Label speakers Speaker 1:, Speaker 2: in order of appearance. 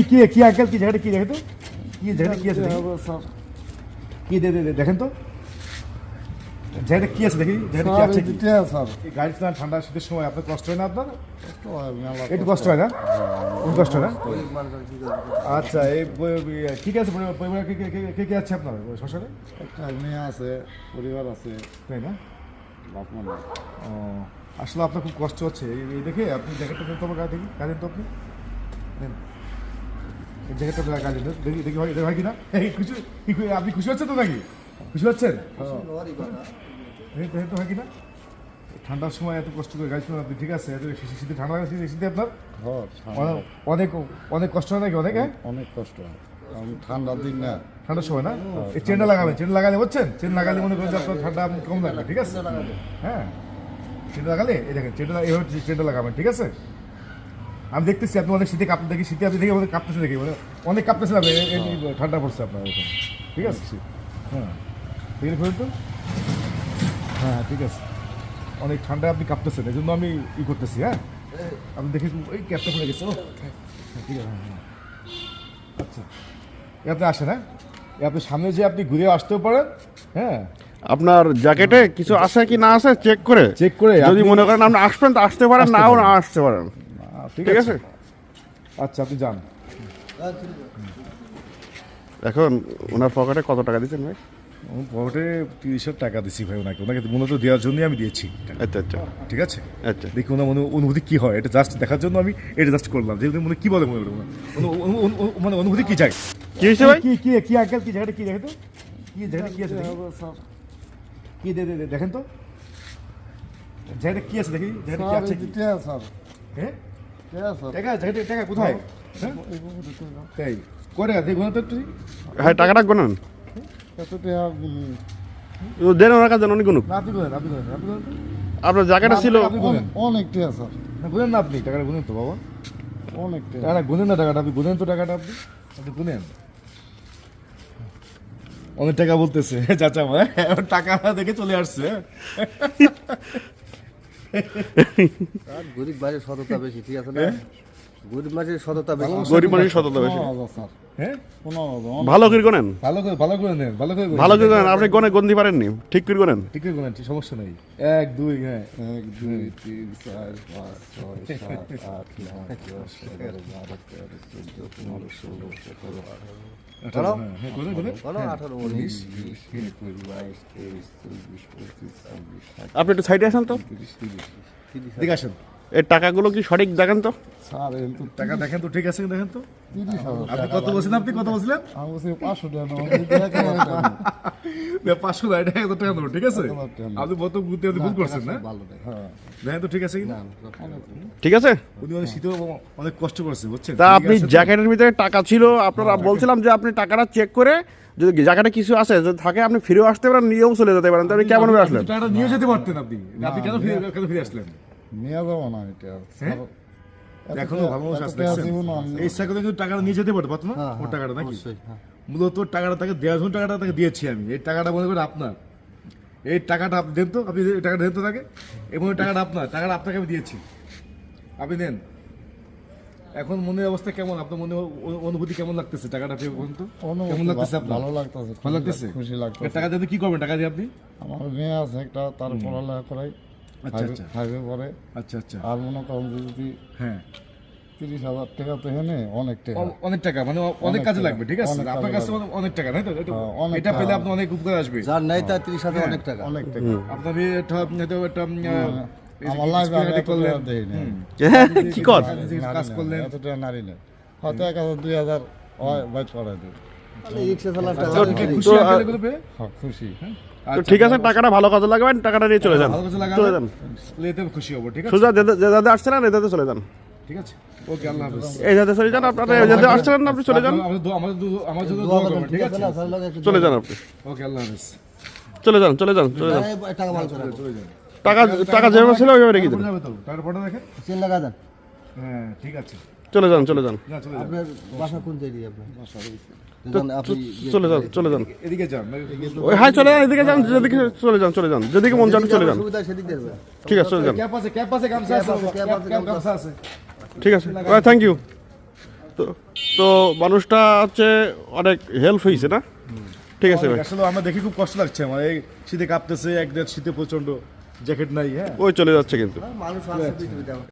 Speaker 1: কি আঙ্কেল কি জায়গাটা কি দেখেন তো কি জায়গাটা কি আছে কি দেখেন তো জায়গাটা কি আছে দেখি জায়গাটা কি আছে এই গাড়ি চালান ঠান্ডা শীতের সময় আপনার কষ্ট হয় না আপনার একটু কষ্ট হয় না একটু কষ্ট হয় না আচ্ছা এই ঠিক আছে পরিবার কে কে আছে আপনার শ্বশুরে
Speaker 2: একটা মেয়ে আছে, পরিবার আছে,
Speaker 1: তাই না
Speaker 2: বাপ মা নেই।
Speaker 1: ও আসলে আপনার খুব কষ্ট হচ্ছে এই দেখে আপনি জ্যাকেটটা দেন তো আমার গায়ে দেখি গায়ে দেন তো আপনি দেন এই জ্যাকেটটা গায়ে দেন দেখি দেখি হয় কিনা এই খুশি আপনি খুশি হচ্ছেন তো নাকি খুশি হচ্ছেন দেখেন তো হয় কিনা ঠান্ডার সময় এত কষ্ট করে গাড়ি চালান আপনি ঠিক আছে এত শীতে ঠান্ডা লাগে শীতে আপনার অনেক অনেক কষ্ট হয় নাকি অনেক
Speaker 2: অনেক কষ্ট হয়, কারণ ঠান্ডার দিন না।
Speaker 1: ঠান্ডার সময় না এই চেনটা লাগাবেন চেন লাগালে বুঝছেন চেন লাগালে মনে করেন যে আপনার ঠান্ডা কম লাগবে ঠিক আছে হ্যাঁ চেনটা লাগালে এই দেখেন চেনটা এইভাবে চেনটা লাগাবেন ঠিক আছে আমি দেখতেছি আপনি অনেক শীতে কাঁপতে দেখি শীতে আপনি দেখি অনেক কাঁপতেছে দেখি মানে অনেক কাঁপতেছে আপনি ঠান্ডা পড়ছে আপনার এরকম ঠিক আছে হ্যাঁ ঠিক আছে তো হ্যাঁ ঠিক আছে অনেক ঠান্ডায় আপনি কাঁপতেছেন এই জন্য আমি ই করতেছি হ্যাঁ আপনি দেখে ওই ক্যাপটা খুলে গেছে ও ঠিক আছে হ্যাঁ আচ্ছা আপনি আসেন হ্যাঁ আপনি সামনে যে আপনি ঘুরে আসতেও পারেন হ্যাঁ
Speaker 3: আপনার জ্যাকেটে কিছু আছে কি না আছে চেক করে যদি মনে করেন আপনি আসবেন তো আসতে পারেন নাও না আসতে পারেন
Speaker 1: ঠিক আছে আচ্ছা আপনি যান
Speaker 3: এখন ওনার পকেটে কত টাকা দিচ্ছেন ভাই
Speaker 1: পকেটে 30,000 টাকা দিচ্ছি ভাই ওনাকে মূলত দেওয়ার জন্যই আমি দিয়েছি
Speaker 3: আচ্ছা আচ্ছা
Speaker 1: ঠিক আছে
Speaker 3: আচ্ছা
Speaker 1: দেখি ওনার অনুভূতি কী হয় এটা জাস্ট দেখার জন্য আমি এটা জাস্ট করলাম যে মনে কী বলে মানে অনুভূতি কী চাই
Speaker 3: কি হয়েছে ভাই
Speaker 1: কি আঙ্কেল কি জায়গাটা কি দেখে তো কি জায়গাটা কি আছে কি দেখেন তো জায়গাটা কি আছে দেখি জায়গাটা কি আছে হ্যাঁ টাকা জায়গাটা টাকা কোথায় হ্যাঁ তাই কয় টাকা দেখুন তো একটু
Speaker 3: হ্যাঁ টাকাটা গোনেন দেন ওনার কাছে অনেক গুনুক
Speaker 1: আপনি বলেন
Speaker 3: আপনার জ্যাকেটে ছিল
Speaker 2: অনেকটা স্যার,
Speaker 1: গুনেন না আপনি টাকাটা গুনেন তো বাবা
Speaker 2: অনেকটা।
Speaker 1: টাকাটা গুনেন না টাকাটা আপনি গুনেন তো টাকাটা আপনি গুনেন অনেক টাকা বলতেছে চাচা ভাই টাকা দেখে চলে আসছে
Speaker 4: গরিব মানুষের সততা বেশি, ঠিক আছে না? গরিব মানুষের সততা বেশি।
Speaker 3: গরিব মানুষের সততা বেশি
Speaker 2: স্যার,
Speaker 1: হ্যাঁ
Speaker 3: ভালো করে গোনেন
Speaker 1: ভালো করে নেন
Speaker 3: ভালো করে গোনেন আপনি গন্তি পারেননি ঠিক করে গোনেন
Speaker 1: ঠিক করে গোনেন সমস্যা নেই 1 2 হ্যাঁ
Speaker 2: 1 2 3 4 5 6 7 8 9 10 11 12 13 14 15 16 17
Speaker 4: বলো?
Speaker 1: হ্যাঁ গোনেন
Speaker 4: বলো, 18, 19,
Speaker 2: 20 21 22 23 24 25 26
Speaker 3: আপনি একটু সাইডে আসেন তো
Speaker 2: 30
Speaker 1: ঠিক আসেন
Speaker 3: এই টাকাগুলো কি সঠিক দেখেন তো
Speaker 2: স্যার, এই তো
Speaker 1: টাকা দেখেন তো ঠিক আছে দেখেন তো
Speaker 2: 30,000
Speaker 1: আপনি কত বলছিলেন
Speaker 2: আমি বলছি 500 টাকা না,
Speaker 1: 500 টাকা 1000 টাকা দেবো ঠিক আছে আপনি কত বুঝতে ভুল করছেন না
Speaker 4: ভালো দেয়।
Speaker 1: দেখেন তো ঠিক আছে কিনা
Speaker 3: ঠিক আছে
Speaker 1: উনি অনেক শীতেও অনেক কষ্ট করছে বুঝছেন
Speaker 3: তা আপনি জ্যাকেটের ভিতরে টাকা ছিল আপনারা বলছিলাম যে আপনি টাকাটা চেক করে যদি জ্যাকেটে কিছু আছে যদি থাকে আপনি ফিরেও আসতে পারেন নিয়েও চলে যেতে পারেন তাহলে কেমন করে আসলেন
Speaker 1: টাকাটা নিয়ে যেতে পারতেন আপনি আপনি কেন ফিরে আসলেন
Speaker 2: নিয়ে যাবো না এটা স্যার,
Speaker 1: এখনো ভালো মানুষ আছে
Speaker 2: টাকা জীবন আমি-
Speaker 1: এই সাইকেলে কিন্তু টাকাটা নিয়ে যেতে পারতো না ওর টাকাটা নাকি মূলত টাকাটা তাকে দেওয়ার জন্য টাকাটা তাকে দিয়েছি আমি এই টাকাটা মনে করেন আপনার এই টাকাটা আপনি দেন তো আপনি এই টাকাটা দেন তো তাকে এবং এই টাকাটা টাকাটা আপনাকে আমি দিয়েছি আপনি দেন এখন মনের অবস্থা কেমন আপনার মনে অনুভূতি কেমন লাগতেছে টাকাটা পেয়ে বলুন তো কেমন লাগতেছে আপনার
Speaker 2: ভালো লাগতেছে,
Speaker 1: ভালো লাগতেছে
Speaker 2: খুশি
Speaker 1: এই
Speaker 2: লাগতেছে।
Speaker 1: টাকা দিয়ে কি করবেন টাকা দিয়ে আপনি
Speaker 2: আমার মেয়ে আছে একটা, তার পড়ালেখা করাই,
Speaker 1: আচ্ছা আচ্ছা
Speaker 2: ফাইভে পড়ে।
Speaker 1: আচ্ছা আচ্ছা
Speaker 2: আর মনে করেন যদি
Speaker 1: হ্যাঁ
Speaker 2: 30,000 টাকা তো হেনে অনেক টাকা।
Speaker 1: অনেক টাকা মানে অনেক কাজে
Speaker 2: টাকা,
Speaker 1: লাগবে ঠিক আছে
Speaker 2: অনেক
Speaker 1: আপনার
Speaker 2: কাজে
Speaker 1: কাছে অনেক টাকা নাই তো
Speaker 2: অনেক
Speaker 1: এটা
Speaker 2: টাকা।
Speaker 1: পেলে আপনার অনেক উপকার আসবে
Speaker 4: যার নাই তার 30,000 অনেক টাকা।
Speaker 2: অনেক টাকা।
Speaker 1: আপনার একটা
Speaker 2: আমার লাইফে আমি এত টাকা দেই না।
Speaker 3: কি কর
Speaker 1: কাজ করলেন
Speaker 2: এত টাকা নারী না। হয়তো 1,000 2,000 হয় বাইট করাই দেবে।
Speaker 4: তাহলে রিক্সা চালার টাকা
Speaker 3: তো-
Speaker 4: নেই।
Speaker 1: খুশি আপনি এগুলো পেয়ে?
Speaker 2: হ্যাঁ, খুশি।
Speaker 3: তো ঠিক আছে টাকাটা ভালো কাজে লাগাবেন টাকাটা নিয়ে চলে যান
Speaker 1: ভালো কিছু লাগাবেন,
Speaker 3: চলে যান
Speaker 1: তাহলে এতে খুশি হবো ঠিক আছে
Speaker 3: সোজা যে দাদা আসছেন এদাতে চলে যান
Speaker 1: ঠিক আছে ওকে আল্লাহ হাফেজ
Speaker 3: এই দাদা চলে যান আপনারা এই দাদা আসছেন না আপনি চলে যান
Speaker 1: আমার জন্য
Speaker 4: দোয়া
Speaker 1: দোয়া
Speaker 4: করবেন,
Speaker 1: করবেন ঠিক আছে
Speaker 4: না? তাহলে লাগে একটু
Speaker 3: চলে যান আপনি
Speaker 1: ওকে আল্লাহ হাফেজ
Speaker 3: চলে যান চলে যান চলে যান
Speaker 4: এই টাকা ভালো করে রাখো।
Speaker 1: চলে যান
Speaker 3: টাকা যেভাবে ছিল ওইভাবে রেখে দিন
Speaker 1: পড়ে যাবে তো টাকার ফটো দেখেন
Speaker 4: চেন লাগা দেন।
Speaker 1: হ্যাঁ ঠিক আছে
Speaker 3: চলে যান চলে যান
Speaker 1: না চলে যান
Speaker 4: আপনার বাসা কোন জায়গায় আপনার?
Speaker 3: তো
Speaker 4: যেখানে আপনি
Speaker 3: চলে যান চলে যান
Speaker 1: এদিকে যান
Speaker 3: ওই হাই চলে যান এদিকে যান যেদিকে চলে যান যেদিকে মন চান চলে যান
Speaker 4: সুবিধা সেদিক দেখবে।
Speaker 3: ঠিক আছে চলে যান
Speaker 1: ক্যাপ আছে গামছা আছে
Speaker 4: ক্যাপ আছে,
Speaker 1: গামছা আছে
Speaker 3: ঠিক আছে থ্যাংক ইউ তো তো মানুষটা হচ্ছে অনেক হেল্প হয়েছে না? ঠিক আছে ভাই,
Speaker 1: আসলে আমরা দেখি খুব কষ্ট লাগছে আমার, এই শীতে কাঁপতেছে, এক দেড় শীতে প্রচন্ড জ্যাকেট নাই, হ্যাঁ
Speaker 3: ওই চলে যাচ্ছে কিন্তু।
Speaker 4: মানুষ আসছে পৃথিবীতে।